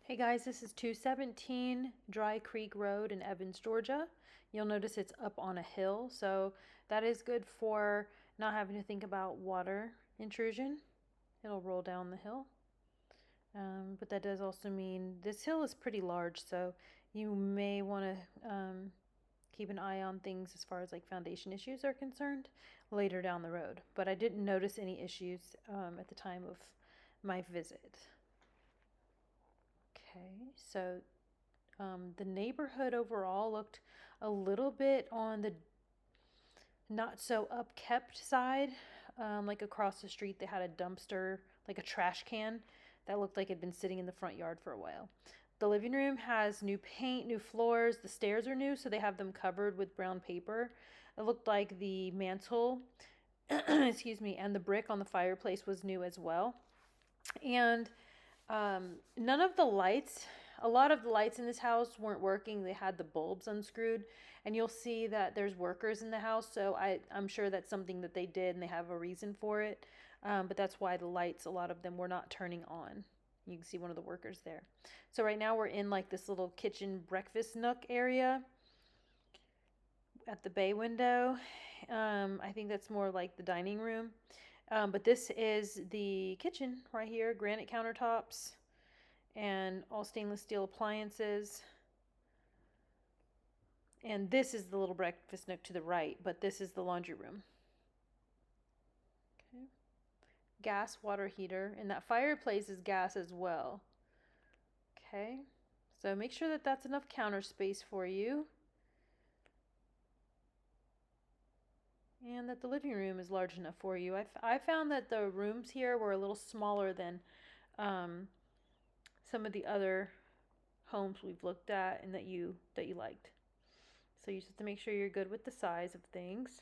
Hey guys, this is 217 Dry Creek Road in Evans, Georgia. You'll notice it's up on a hill, so that is good for not having to think about water intrusion. It'll roll down the hill. But that does also mean this hill is pretty large, so you may want to keep an eye on things as far as like foundation issues are concerned later down the road. But I didn't notice any issues at the time of my visit. Okay, so the neighborhood overall looked a little bit on the not so upkept side. Like across the street, they had a dumpster, like a trash can, that looked like it had been sitting in the front yard for a while. The living room has new paint, new floors. The stairs are new, so they have them covered with brown paper. It looked like the mantle, excuse me, and the brick on the fireplace was new as well. And none of the lights, a lot of the lights in this house weren't working. They had the bulbs unscrewed, and you'll see that there's workers in the house. So I'm sure that's something that they did and they have a reason for it. But that's why the lights, a lot of them were not turning on. You can see one of the workers there. So right now we're in like this little kitchen breakfast nook area at the bay window. I think that's more like the dining room. But this is the kitchen right here, granite countertops and all stainless steel appliances. And this is the little breakfast nook to the right, but this is the laundry room. Okay. Gas water heater, and that fireplace is gas as well. Okay. So make sure that that's enough counter space for you. And that the living room is large enough for you. I found that the rooms here were a little smaller than um, some of the other homes we've looked at and that you liked. So you just have to make sure you're good with the size of things.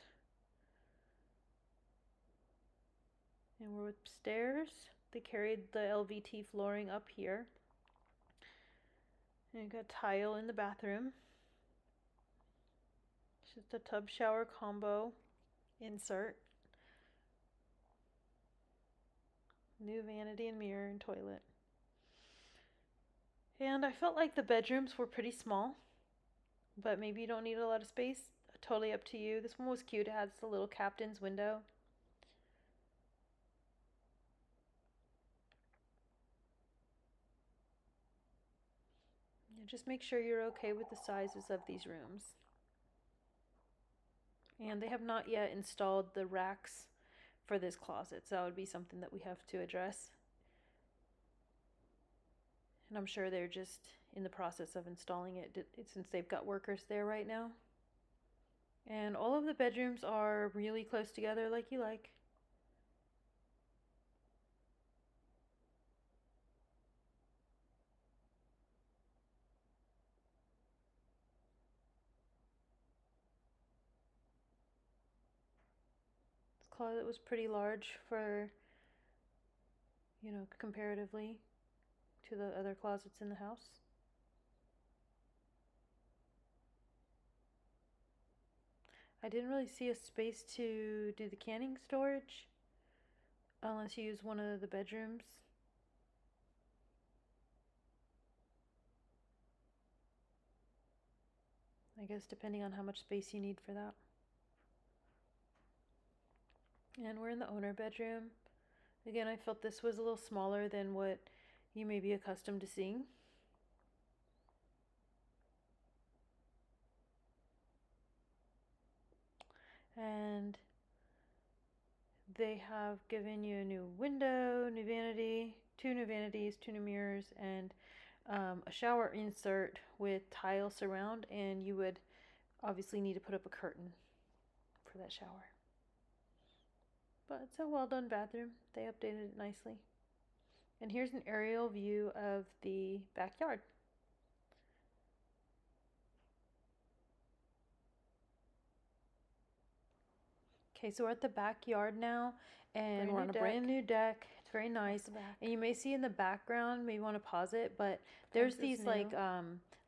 And we're upstairs. They carried the LVT flooring up here. And you got tile in the bathroom. It's just a tub shower combo insert. New vanity and mirror and toilet. And I felt like the bedrooms were pretty small, but maybe you don't need a lot of space. Totally up to you. This one was cute. It has the little captain's window. Yeah, just make sure you're okay with the sizes of these rooms. And they have not yet installed the racks for this closet, so that would be something that we have to address. And I'm sure they're just in the process of installing it since they've got workers there right now. And all of the bedrooms are really close together like you like. This closet was pretty large for, comparatively to the other closets in the house. I didn't really see a space to do the canning storage unless you use one of the bedrooms. I guess depending on how much space you need for that. And we're in the owner bedroom. Again, I felt this was a little smaller than what you may be accustomed to seeing. And they have given you a new window, new vanity, two new vanities, two new mirrors, and a shower insert with tile surround. And you would obviously need to put up a curtain for that shower. But it's a well done bathroom. They updated it nicely. And here's an aerial view of the backyard. Okay, so we're at the backyard now, and we're on a brand new deck. It's very nice. And you may see in the background, maybe want to pause it, but there's these like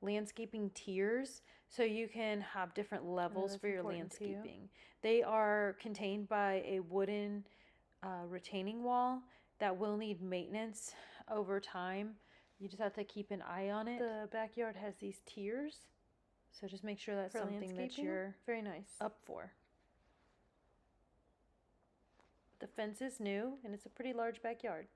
landscaping tiers, so you can have different levels for your landscaping. They are contained by a wooden retaining wall that will need maintenance over time You just have to keep an eye on it. The backyard has these tiers, so just make sure that's For something that landscaping? you're Very nice. up for. The fence is new, and it's a pretty large backyard.